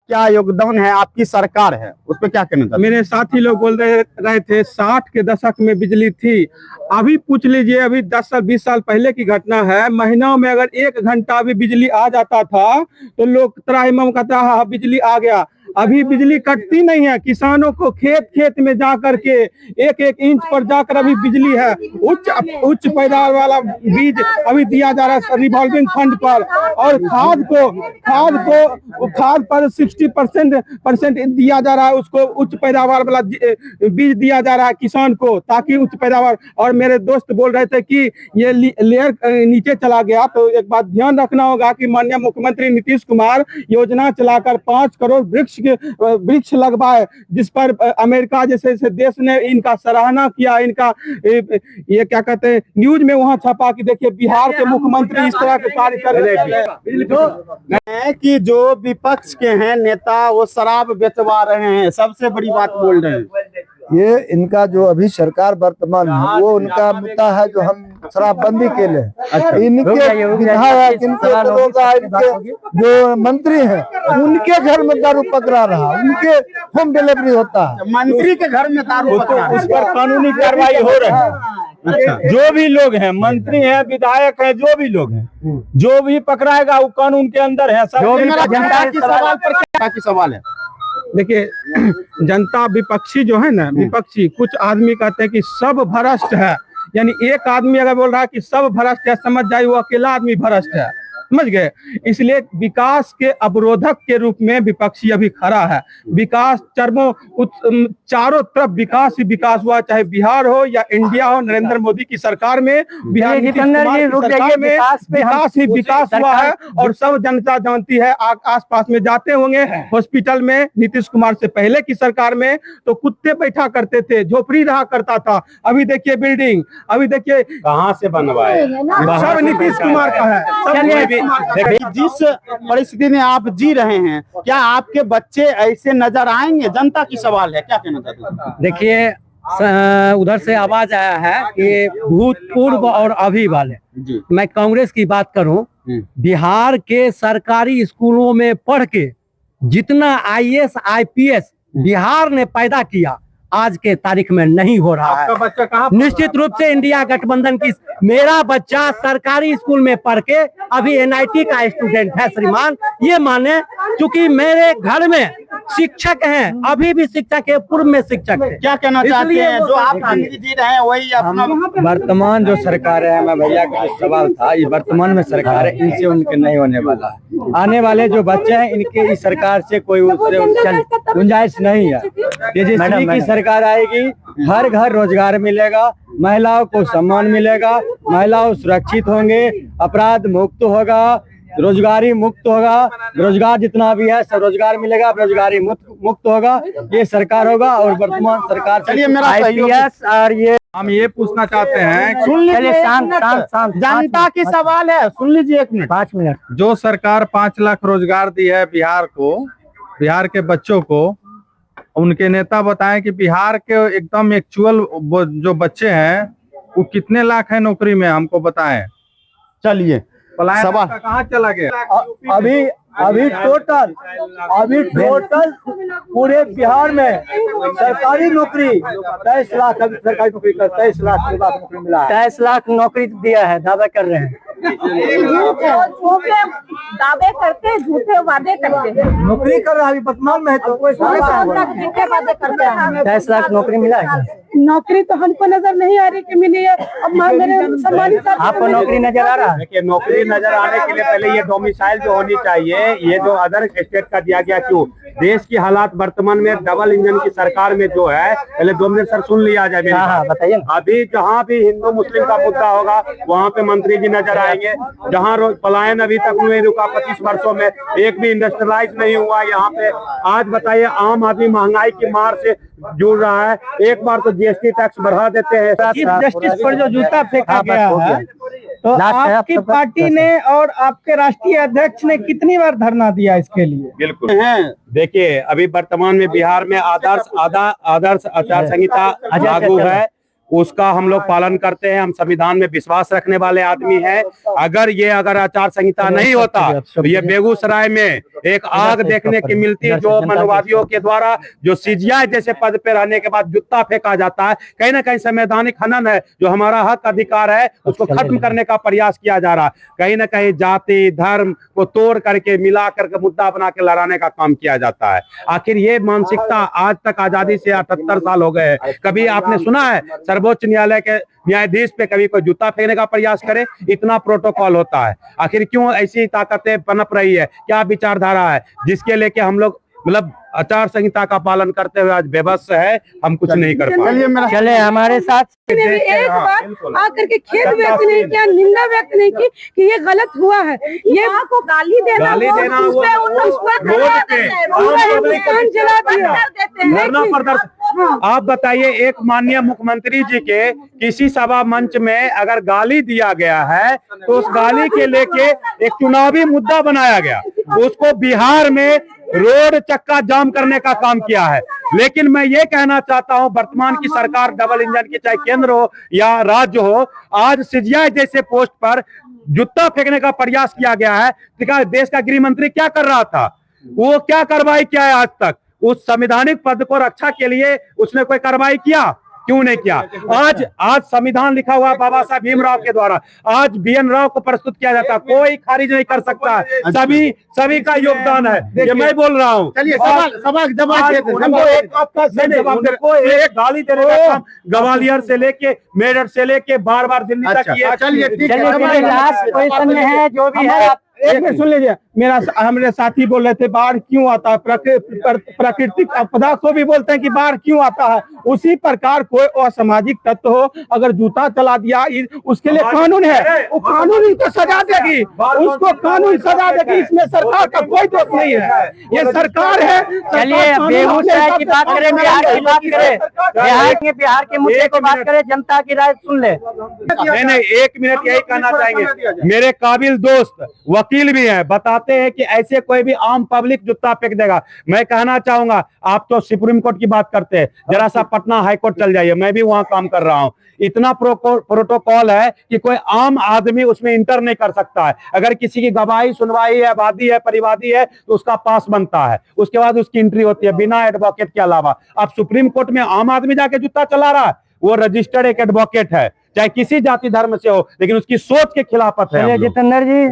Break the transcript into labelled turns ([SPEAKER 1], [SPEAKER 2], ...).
[SPEAKER 1] क्या योगदान है, आपकी सरकार है, उस पर क्या कहना चाहते हैं?
[SPEAKER 2] मेरे साथी लोग बोल रहे थे 60 के दशक में बिजली थी। अभी पूछ लीजिए, अभी 10 साल 20 साल पहले की घटना है। महीनों में अगर 1 घंटा भी बिजली आ जाता था तो लोग त्राहिमाम कहता है बिजली आ गया। अभी बिजली कटती नहीं है। किसानों को खेत खेत में जा करके 1-1 इंच पर जाकर अभी बिजली है। उच्च पैदावार वाला बीज अभी दिया जा रहा है रिवॉल्विंग फंड पर, और खाद पर 60% दिया जा रहा है। उसको उच्च पैदावार वाला बीज दिया जा रहा है किसान को, ताकि उच्च पैदावार। और मेरे दोस्त बोल रहे थे कि ये लेयर नीचे चला गया, तो एक बात ध्यान रखना होगा कि माननीय मुख्यमंत्री नीतीश कुमार योजना चलाकर 5 करोड़ वृक्ष लगवाए, जिस पर अमेरिका जैसे देश ने इनका सराहना किया। इनका ये क्या कहते हैं, न्यूज में वहां छपा कि देखिए बिहार के मुख्यमंत्री इस तरह के कार्य कर रहे हैं।
[SPEAKER 1] कि जो विपक्ष के हैं नेता वो शराब बेचवा रहे हैं, सबसे बड़ी बात बोल रहे हैं।
[SPEAKER 3] ये इनका जो अभी सरकार वर्तमान है वो उनका मुद्दा है जो हम शराबबंदी के लिए। इनके विधायक, इनके दरोगा, इनके जो मंत्री हैं उनके घर में दारू पकड़ा रहा, उनके होम डिलीवरी होता है।
[SPEAKER 1] मंत्री के घर में दारू पकड़ा,
[SPEAKER 2] उस पर कानूनी कार्रवाई हो रही है। अच्छा, जो भी लोग हैं, मंत्री हैं, विधायक हैं, जो भी लोग हैं, जो भी पकड़ाएगा वो कानून के अंदर है।
[SPEAKER 1] जनता की सवाल पर क्या की सवाल है?
[SPEAKER 2] देखिए, जनता विपक्षी जो है ना, विपक्षी कुछ आदमी कहते हैं कि सब भ्रष्ट है। यानी एक आदमी अगर बोल रहा है कि सब भ्रष्ट है, समझ जाए वो अकेला आदमी भ्रष्ट है। समझ गए? इसलिए विकास के अवरोधक के रूप में विपक्षी अभी खड़ा है। विकास चारों तरफ विकास ही विकास हुआ, चाहे बिहार हो या इंडिया हो। नरेंद्र मोदी की सरकार में, बिहार की सरकार में विकास ही विकास हुआ है। और सब जनता जानती है। आसपास में जाते होंगे हॉस्पिटल में, नीतीश कुमार से पहले की सरकार में तो कुत्ते बैठा करते थे, झोपड़ी रहा करता था। अभी देखिए बिल्डिंग, अभी देखिए
[SPEAKER 1] कहाँ से बनवाए,
[SPEAKER 2] सब नीतीश कुमार का है।
[SPEAKER 1] जिस परिस्थिति में आप जी रहे हैं, क्या आपके बच्चे ऐसे नजर आएंगे? जनता की सवाल है, क्या कहना चाहते हैं?
[SPEAKER 4] देखिए, उधर से आवाज आया है कि भूतपूर्व और अभी वाले। मैं कांग्रेस की बात करूं, बिहार के सरकारी स्कूलों में पढ़ के जितना IAS IPS बिहार ने पैदा किया आज के तारीख में नहीं हो रहा है।
[SPEAKER 2] बच्चा कहाँ?
[SPEAKER 4] निश्चित रूप से इंडिया गठबंधन की। मेरा बच्चा सरकारी स्कूल में पढ़ के अभी NIT का स्टूडेंट है श्रीमान। ये माने चूंकि मेरे घर में शिक्षक हैं, अभी भी शिक्षक है, पूर्व में शिक्षक है।
[SPEAKER 1] क्या कहना चाहते हैं? जो आप जी रहे हैं वही अपना
[SPEAKER 4] वर्तमान जो सरकार है, मैं भैया का जो सवाल था, ये वर्तमान में सरकार है, इनसे उनके नहीं होने वाला है। आने वाले जो बच्चे हैं इनके इस सरकार से कोई गुंजाइश नहीं है। ये जिस सरकार आएगी, हर घर रोजगार मिलेगा, महिलाओं को सम्मान मिलेगा, महिलाओं सुरक्षित होंगे, अपराध मुक्त होगा, रोजगारी मुक्त होगा। रोजगार जितना भी है सब रोजगार मिलेगा, बेरोजगारी मुक्त होगा। ये सरकार होगा। और वर्तमान सरकार
[SPEAKER 1] चलिए मेरा
[SPEAKER 4] IPS और ये
[SPEAKER 2] हम ये पूछना चाहते हैं,
[SPEAKER 1] सुन लीजिए,
[SPEAKER 4] शांत
[SPEAKER 1] जनता की सवाल है, सुन लीजिए 1 मिनट।
[SPEAKER 4] 5 मिनट।
[SPEAKER 2] जो सरकार 5 लाख रोजगार दी है बिहार को, बिहार के बच्चों को, उनके नेता बताएं कि बिहार के एकदम एक्चुअल जो बच्चे हैं वो कितने लाख है नौकरी में, हमको बताएं।
[SPEAKER 1] चलिए
[SPEAKER 2] पलायन
[SPEAKER 1] सवाल
[SPEAKER 2] कहाँ चला गया?
[SPEAKER 4] अभी टोटल पूरे बिहार में सरकारी नौकरी 23 लाख, अभी सरकारी नौकरी का 23 लाख नौकरी मिला है। 23 लाख नौकरी दिया है, दावा कर रहे हैं।
[SPEAKER 5] झूठे दावे करते, झूठे वादे करते हैं।
[SPEAKER 4] नौकरी कर रहा है वर्तमान में, तो कोई
[SPEAKER 5] झूठे वादे करते हैं।
[SPEAKER 4] 23 लाख नौकरी मिला है।
[SPEAKER 5] नौकरी तो हमको नजर नहीं आ रही कि मिली है। अब मेरे सम्मानित
[SPEAKER 4] आपको नौकरी नजर आ रहा है?
[SPEAKER 6] देखिए, नौकरी नजर आने के लिए पहले ये डोमिसाइल जो होनी चाहिए, ये जो अदर स्टेट का दिया गया। क्यों? देश की हालात वर्तमान में डबल इंजन की सरकार में जो है, पहले 2 मिनट सर सुन लिया जाए।
[SPEAKER 4] बताइए।
[SPEAKER 6] अभी जहाँ भी हिंदू मुस्लिम का मुद्दा होगा वहाँ पे मंत्री जी नजर आएंगे। जहाँ पलायन अभी तक नहीं रुका, 25 वर्षों में एक भी इंडस्ट्रियलाइज नहीं हुआ यहाँ पे। आज बताइए, आम आदमी महंगाई की मार से जुड़ रहा है। एक बार तो GST टैक्स बढ़ा देते हैं।
[SPEAKER 2] चीफ जस्टिस पर जो जूता फेंका गया है, तो आपकी पार्टी ने और आपके राष्ट्रीय अध्यक्ष ने कितनी बार धरना दिया इसके लिए?
[SPEAKER 6] बिल्कुल है। देखिए, अभी वर्तमान में बिहार में आदर्श आचार संहिता लागू है। उसका हम लोग पालन करते हैं। हम संविधान में विश्वास रखने वाले आदमी हैं। अगर आचार संहिता नहीं होता तो ये बेगूसराय में एक आग देखने की मिलती, जो मनोवादियों के द्वारा जो सीजीआई जैसे पद पे रहने के बाद जूता फेंका जाता है। कहीं ना कहीं संवैधानिक हनन है, जो हमारा हक अधिकार है उसको खत्म करने का प्रयास किया जा रहा है। कहीं ना कहीं जाति धर्म को तोड़ करके मिला करके मुद्दा बना के लड़ाने का काम किया जाता है। आखिर ये मानसिकता आज तक आजादी से 78 साल हो गए हैं। कभी आपने सुना है सर्वोच्च न्यायालय के न्यायाधीश पे कभी कोई जूता फेंकने का प्रयास करे? इतना प्रोटोकॉल होता है। आखिर क्यों ऐसी ताकतें पनप रही है? क्या विचारधारा है जिसके लेके हम लोग मतलब आचार संहिता का पालन करते हुए आज बेबस है, हम कुछ नहीं कर पा रहे।
[SPEAKER 4] चले हमारे साथ।
[SPEAKER 5] एक बार आकर के खेद व्यक्त नहीं किया, निंदा व्यक्त नहीं की कि ये गलत हुआ है। ये को गाली देना
[SPEAKER 6] धरना प्रदर्शन। आप बताइए, एक माननीय मुख्यमंत्री जी के किसी सभा मंच में अगर गाली दिया गया है तो उस गाली के लेके एक चुनावी मुद्दा बनाया गया, उसको बिहार में रोड चक्का जाम करने का काम किया है। लेकिन मैं ये कहना चाहता हूं, वर्तमान की सरकार डबल इंजन की, चाहे केंद्र हो या राज्य हो, आज सीजीआई जैसे पोस्ट पर जूता फेंकने का प्रयास किया गया है। देश का गृह मंत्री क्या कर रहा था? वो क्या कार्रवाई किया है आज तक? उस संवैधानिक पद को रक्षा के लिए उसने कोई कार्रवाई किया? क्यों नहीं किया? आज संविधान लिखा हुआ बाबा साहब भीमराव के द्वारा, आज बीएन राव को प्रस्तुत किया जाता, कोई खारिज नहीं कर सकता है। सभी का योगदान है, ये मैं बोल रहा हूँ।
[SPEAKER 1] चलिए सवाल जवाब
[SPEAKER 6] एक गाली देने का काम ग्वालियर से लेके मेरठ से लेके बार बार दिल्ली तक किया।
[SPEAKER 1] चलिए ठीक है,
[SPEAKER 4] लास्ट पोजीशन में है जो भी है।
[SPEAKER 2] एक मिनट सुन लीजिए, हमारे साथी बोल रहे थे बाढ़ क्यों आता है, प्राकृतिक आपदा को भी बोलते हैं कि बाढ़ क्यों आता है। उसी प्रकार कोई असामाजिक तत्व हो, अगर जूता चला दिया, उसके लिए कानून है, वो कानून को सजा देगी, उसको कानून सजा देगी। इसमें सरकार का कोई दोष नहीं है, ये सरकार है।
[SPEAKER 4] चलिए बेगूसराय की बात करें, बिहार की बात करें, बिहार के मुद्दे को बात करें, जनता की राय सुन ले।
[SPEAKER 6] नहीं, एक मिनट यही कहना चाहेंगे। मेरे काबिल दोस्त वकील भी हैं, बताते हैं कि ऐसे कोई भी आम पब्लिक जूता फेंक देगा। मैं कहना चाहूंगा, आप तो सुप्रीम कोर्ट की बात करते हैं, जरा सा पटना हाई कोर्ट चल जाइए, मैं भी वहां काम कर रहा हूं। इतना प्रोटोकॉल है कि कोई आम आदमी उसमें इंटर नहीं कर सकता है। अगर किसी की गवाही सुनवाई है, वादी है, परिवादी है, तो उसका पास बनता है, उसके बाद उसकी एंट्री होती है बिना एडवोकेट के अलावा। अब सुप्रीम कोर्ट में आम आदमी जाके जूता चला रहा है, वो रजिस्टर्ड एक एडवोकेट है, चाहे किसी जाति धर्म से हो, लेकिन उसकी सोच के खिलाफत है।
[SPEAKER 4] जितेंद्र जी